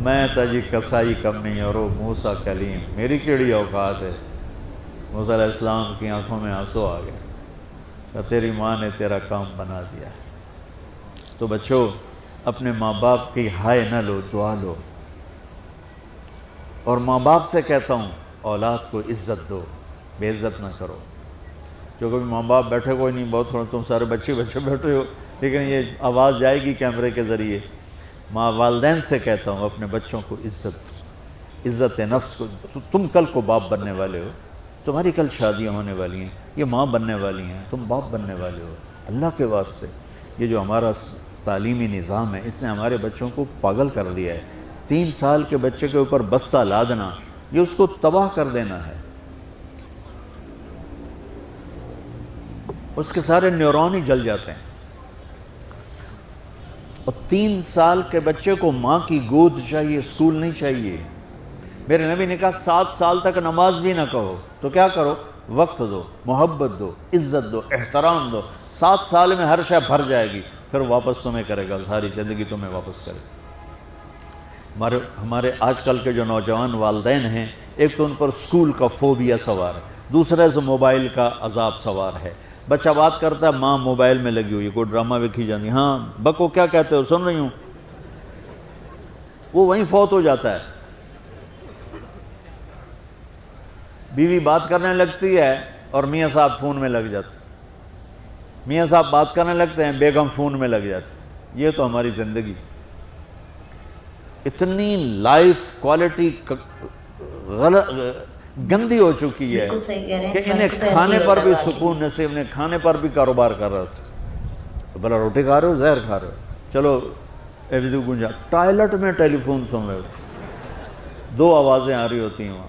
میں تا جی کسائی کمی اور وہ موسیٰ کلیم، میری کیڑی اوقات ہے۔ موسیٰ علیہ السلام کی آنکھوں میں آنسو آ گئے کہ تیری ماں نے تیرا کام بنا دیا۔ تو بچوں، اپنے ماں باپ کی ہائے نہ لو، دعا لو۔ اور ماں باپ سے کہتا ہوں اولاد کو عزت دو، بے عزت نہ کرو۔ جو کبھی ماں باپ بیٹھے کوئی نہیں، بہت تھوڑا تم سارے بچے بیٹھے ہو، لیکن یہ آواز جائے گی کیمرے کے ذریعے۔ ماں والدین سے کہتا ہوں اپنے بچوں کو عزت نفس کو۔ تم کل کو باپ بننے والے ہو، تمہاری کل شادیاں ہونے والی ہیں، یہ ماں بننے والی ہیں، تم باپ بننے والے ہو۔ اللہ کے واسطے یہ جو ہمارا تعلیمی نظام ہے، اس نے ہمارے بچوں کو پاگل کر دیا ہے۔ 3 سال کے بچے کے اوپر بستہ لادنا، یہ اس کو تباہ کر دینا ہے۔ اس کے سارے نیورون ہی جل جاتے ہیں۔ اور 3 سال کے بچے کو ماں کی گود چاہیے، اسکول نہیں چاہیے۔ میرے نبی نے کہا 7 سال تک نماز بھی نہ کہو، تو کیا کرو؟ وقت دو، محبت دو، عزت دو، احترام دو۔ 7 سال میں ہر شے بھر جائے گی، پھر واپس تمہیں کرے گا، ساری زندگی تمہیں واپس کرے گا۔ ہمارے آج کل کے جو نوجوان والدین ہیں، ایک تو ان پر اسکول کا فوبیا سوار ہے، دوسرے سے موبائل کا عذاب سوار ہے۔ بچہ بات کرتا ہے، ماں موبائل میں لگی ہوئی ہے، کوئی ڈرامہ ویکھی جاتی، ہاں بکو کیا کہتے ہو، سن رہی ہوں۔ وہ وہیں فوت ہو جاتا ہے۔ بیوی بات کرنے لگتی ہے اور میاں صاحب فون میں لگ جاتے، میاں صاحب بات کرنے لگتے ہیں، بیگم فون میں لگ جاتی۔ یہ تو ہماری زندگی اتنی لائف کوالٹی گندی ہو چکی ہے کہ انہیں کھانے پر بھی سکون نصیب نہیں، کھانے پر بھی کاروبار کر رہا تھا۔ بھلا روٹی کھا رہے ہو، زہر کھا رہے ہو، چلو ایویدو گنجا ٹائلٹ میں ٹیلی فون سن رہے ہو، 2 آوازیں آ رہی ہوتی ہیں وہاں۔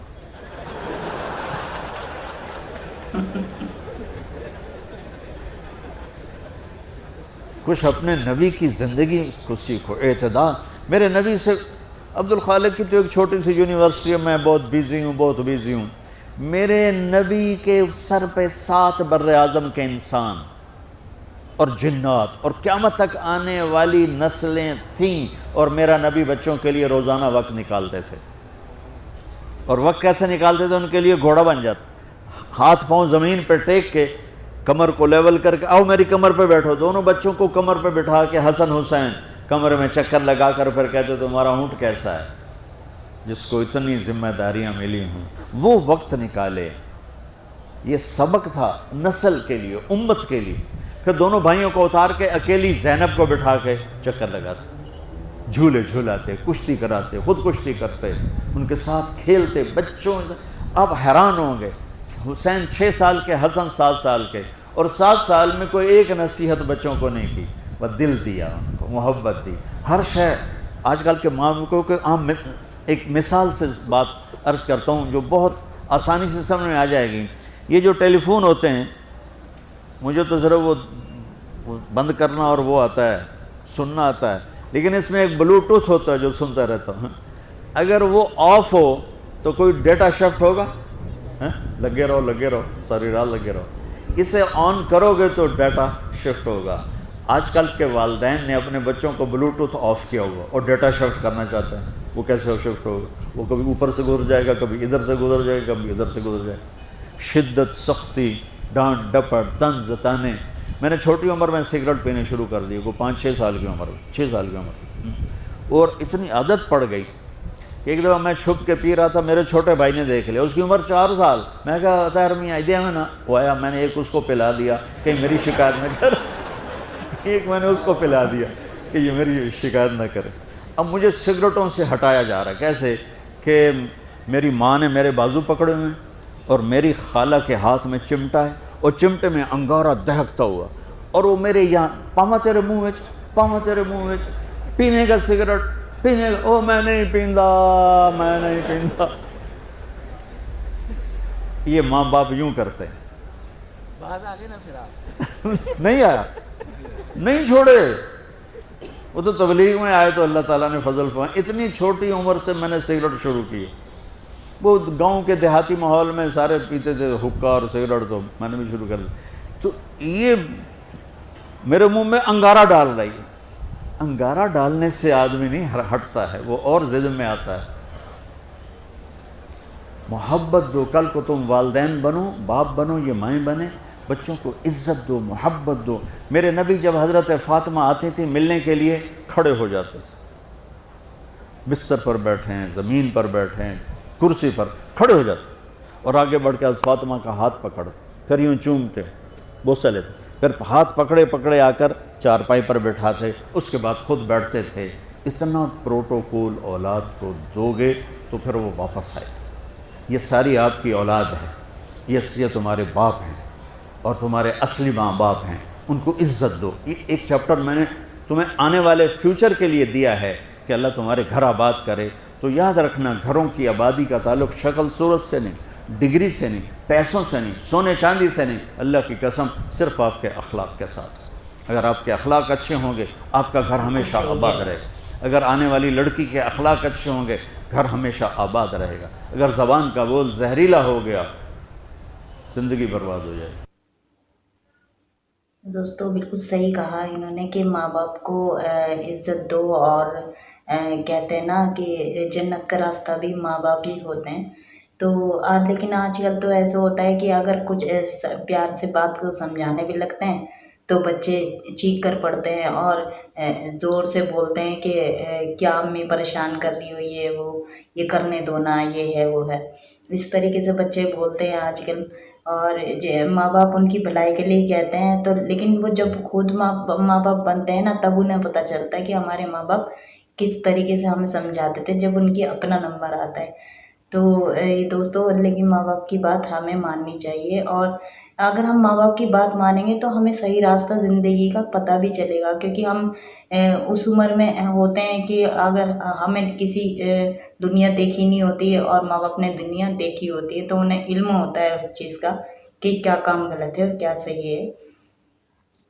کچھ اپنے نبی کی زندگی کو سیکھو، اعتدال۔ میرے نبی سے عبد الخالق کی تو ایک چھوٹی سی یونیورسٹی ہے، میں بہت بیزی ہوں۔ میرے نبی کے سر پہ 7 بر اعظم کے انسان اور جنات اور قیامت تک آنے والی نسلیں تھیں، اور میرا نبی بچوں کے لیے روزانہ وقت نکالتے تھے۔ اور وقت کیسے نکالتے تھے؟ ان کے لیے گھوڑا بن جاتا، ہاتھ پاؤں زمین پہ ٹیک کے، کمر کو لیول کر کے، آؤ میری کمر پہ بیٹھو، دونوں بچوں کو کمر پہ بٹھا کے حسن حسین کمر میں چکر لگا کر پھر کہتے تمہارا اونٹ کیسا ہے، جس کو اتنی ذمہ داریاں ملی ہوں، وہ وقت نکالے۔ یہ سبق تھا نسل کے لیے، امت کے لیے۔ پھر دونوں بھائیوں کو اتار کے اکیلی زینب کو بٹھا کے چکر لگاتے، جھولے جھولاتے، کشتی کراتے، خود کشتی کرتے، ان کے ساتھ کھیلتے بچوں۔ آپ حیران ہوں گے، حسین 6 سال کے، حسن 7 سال کے، اور 7 سال میں کوئی ایک نصیحت بچوں کو نہیں کی، بس دل دیا ان کو، محبت دی، ہر شے۔ آج کل کے ماں کو ایک مثال سے بات عرض کرتا ہوں جو بہت آسانی سے سمجھ میں آ جائے گی۔ یہ جو ٹیلی فون ہوتے ہیں، مجھے تو ذرا وہ بند کرنا اور وہ آتا ہے، سننا آتا ہے، لیکن اس میں ایک بلوٹوتھ ہوتا ہے جو سنتا رہتا ہوں۔ اگر وہ آف ہو تو کوئی ڈیٹا شفٹ ہوگا؟ لگے رہو ساری رات لگے رہو۔ اسے آن کرو گے تو ڈیٹا شفٹ ہوگا۔ آج کل کے والدین نے اپنے بچوں کو بلوٹوتھ آف کیا ہوا اور ڈیٹا شفٹ کرنا چاہتے ہیں، وہ کیسے شفٹ ہوگا؟ وہ کبھی اوپر سے گزر جائے گا، کبھی ادھر سے گزر جائے گا، کبھی ادھر سے گزر جائے گا۔ شدت، سختی، ڈانٹ ڈپٹ، طنز تانے۔ میں نے چھوٹی عمر میں سگریٹ پینے شروع کر دی، وہ 5-6 سال کی عمر، 6 سال کی عمر، اور اتنی عادت پڑ گئی کہ ایک دفعہ میں چھپ کے پی رہا تھا، میرے چھوٹے بھائی نے دیکھ لیا، اس کی عمر 4 سال۔ میں کہا طاہر میاں آئیدیا میں نا، وہ آیا، میں نے ایک اس کو پلا دیا کہ میری شکایت نہ کر، ایک میں نے اس کو پلا دیا کہ یہ میری شکایت نہ کرے۔ اب مجھے سگریٹوں سے ہٹایا جا رہا ہے، کیسے کہ میری ماں نے میرے بازو پکڑے ہوئے ہیں، اور میری خالہ کے ہاتھ میں چمٹا ہے، اور چمٹے میں انگارہ دہکتا ہوا، اور وہ میرے یہاں پاما تیرے منہ میں پینے کا سگریٹ پینے کا، او میں نہیں پیندا۔ یہ ماں باپ یوں کرتے ہیں۔ بات آگے نا پھر آپ نہیں آیا، نہیں چھوڑے۔ وہ تو تبلیغ میں آئے تو اللہ تعالیٰ نے فضل فرمایا۔ اتنی چھوٹی عمر سے میں نے سگریٹ شروع کی، وہ گاؤں کے دیہاتی ماحول میں سارے پیتے تھے حکا اور سگریٹ، تو میں نے بھی شروع کر دی۔ تو یہ میرے منہ میں انگارہ ڈال رہی ہے، انگارہ ڈالنے سے آدمی نہیں ہٹتا ہے، وہ اور ضد میں آتا ہے۔ محبت دو، کل کو تم والدین بنو، باپ بنو، یہ مائیں بنے، بچوں کو عزت دو، محبت دو۔ میرے نبی جب حضرت فاطمہ آتی تھی ملنے کے لیے کھڑے ہو جاتے تھے، بستر پر بیٹھے ہیں، زمین پر بیٹھے ہیں، کرسی پر کھڑے ہو جاتے اور آگے بڑھ کے حضرت فاطمہ کا ہاتھ پکڑتے، پھر یوں چومتے، بوسہ لیتے، پھر ہاتھ پکڑے پکڑے آ کر چارپائی پر بیٹھاتے، اس کے بعد خود بیٹھتے تھے۔ اتنا پروٹوکول اولاد کو دو گے تو پھر وہ واپس آئے۔ یہ ساری آپ کی اولاد ہے، یہ تمہارے باپ ہیں اور تمہارے اصلی ماں باپ ہیں، ان کو عزت دو۔ یہ ایک چیپٹر میں نے تمہیں آنے والے فیوچر کے لیے دیا ہے کہ اللہ تمہارے گھر آباد کرے۔ تو یاد رکھنا، گھروں کی آبادی کا تعلق شکل صورت سے نہیں، ڈگری سے نہیں، پیسوں سے نہیں، سونے چاندی سے نہیں، اللہ کی قسم صرف آپ کے اخلاق کے ساتھ۔ اگر آپ کے اخلاق اچھے ہوں گے آپ کا گھر ہمیشہ آباد رہے گا۔ اگر آنے والی لڑکی کے اخلاق اچھے ہوں گے گھر ہمیشہ آباد رہے گا۔ اگر زبان کا بول زہریلا ہو گیا زندگی برباد ہو جائے گی۔ دوستو بالکل صحیح کہا انہوں نے کہ ماں باپ کو عزت دو، اور کہتے ہیں نا کہ جنت کا راستہ بھی ماں باپ ہی ہوتے ہیں۔ تو لیکن آج کل تو ایسا ہوتا ہے کہ اگر کچھ پیار سے بات کو سمجھانے بھی لگتے ہیں تو بچے چیخ کر پڑتے ہیں اور زور سے بولتے ہیں کہ کیا امی پریشان کر رہی ہو، یہ وہ، یہ کرنے دو نا، یہ ہے وہ ہے۔ اس طریقے سے بچے بولتے ہیں آج کل، اور ماں باپ ان کی بھلائی کے لیے کہتے ہیں، تو لیکن وہ جب خود ماں باپ بنتے ہیں نا تب انہیں پتہ چلتا ہے کہ ہمارے ماں باپ کس طریقے سے ہمیں سمجھاتے تھے جب ان کی اپنا نمبر آتا ہے۔ تو دوستو لیکن ماں باپ کی بات ہمیں ماننی چاہیے، اور اگر ہم ماں باپ کی بات مانیں گے تو ہمیں صحیح راستہ زندگی کا پتہ بھی چلے گا، کیونکہ ہم اس عمر میں ہوتے ہیں کہ اگر ہمیں کسی دنیا دیکھی نہیں ہوتی اور ماں باپ نے دنیا دیکھی ہوتی ہے تو انہیں علم ہوتا ہے اس چیز کا کہ کیا کام غلط ہے اور کیا صحیح ہے۔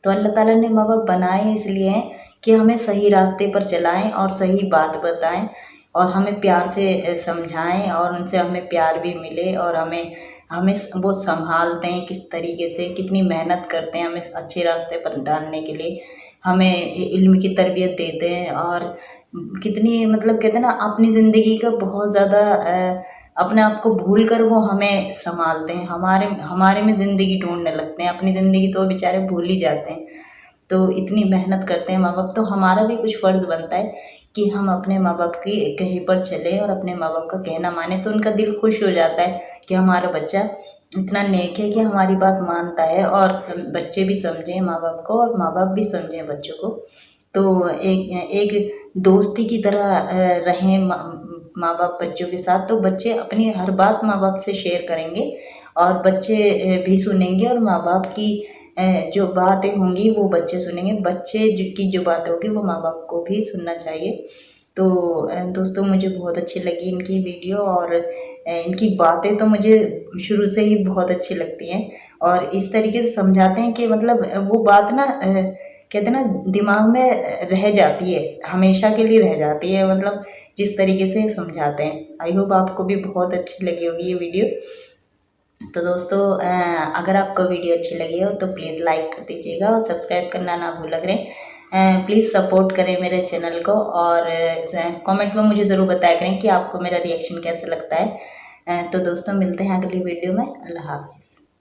تو اللہ تعالیٰ نے ماں باپ بنائے اس لیے ہیں کہ ہمیں صحیح راستے پر چلائیں اور صحیح بات بتائیں اور ہمیں پیار سے سمجھائیں، اور ان سے ہمیں پیار بھی ملے، اور ہمیں وہ سنبھالتے ہیں کس طریقے سے، کتنی محنت کرتے ہیں ہمیں اچھے راستے پر ڈالنے کے لیے، ہمیں علم کی تربیت دیتے ہیں، اور کتنی مطلب کہتے ہیں نا اپنی زندگی کا بہت زیادہ اپنے آپ کو بھول کر وہ ہمیں سنبھالتے ہیں، ہمارے میں زندگی ڈھونڈنے لگتے ہیں، اپنی زندگی تو بیچارے بھول ہی جاتے ہیں۔ تو اتنی محنت کرتے ہیں ماں باپ، تو ہمارا بھی کچھ فرض بنتا ہے کہ ہم اپنے ماں باپ کی کہیں پر چلیں اور اپنے ماں باپ کا کہنا مانیں، تو ان کا دل خوش ہو جاتا ہے کہ ہمارا بچہ اتنا نیک ہے کہ ہماری بات مانتا ہے، اور بچے بھی سمجھیں ماں باپ کو اور ماں باپ بھی سمجھیں بچوں کو۔ تو ایک دوستی کی طرح رہیں ماں باپ بچوں کے ساتھ، تو بچے اپنی ہر بات ماں باپ سے شیئر کریں گے اور بچے بھی سنیں گے، اور ماں باپ کی جو باتیں ہوں گی وہ بچے سنیں گے، بچے کی جو باتیں ہوگی وہ ماں باپ کو بھی سننا چاہیے۔ تو دوستوں مجھے بہت اچھی لگی ان کی ویڈیو، اور ان کی باتیں تو مجھے شروع سے ہی بہت اچھی لگتی ہیں، اور اس طریقے سے سمجھاتے ہیں کہ مطلب وہ بات نا کہتے ہیں نا دماغ میں رہ جاتی ہے، ہمیشہ کے لیے رہ جاتی ہے، مطلب جس طریقے سے سمجھاتے ہیں۔ آئی ہوپ آپ کو بھی بہت اچھی لگی ہوگی یہ ویڈیو۔ تو دوستو اگر آپ کو ویڈیو اچھی لگی ہو تو پلیز لائک کر دیجیے گا اور سبسکرائب کرنا نہ بھول کریں۔ پلیز سپورٹ کریں میرے چینل کو، اور کامنٹ میں مجھے ضرور بتایا کریں کہ آپ کو میرا ریئیکشن کیسا لگتا ہے۔ تو دوستو ملتے ہیں اگلی ویڈیو میں، اللہ حافظ۔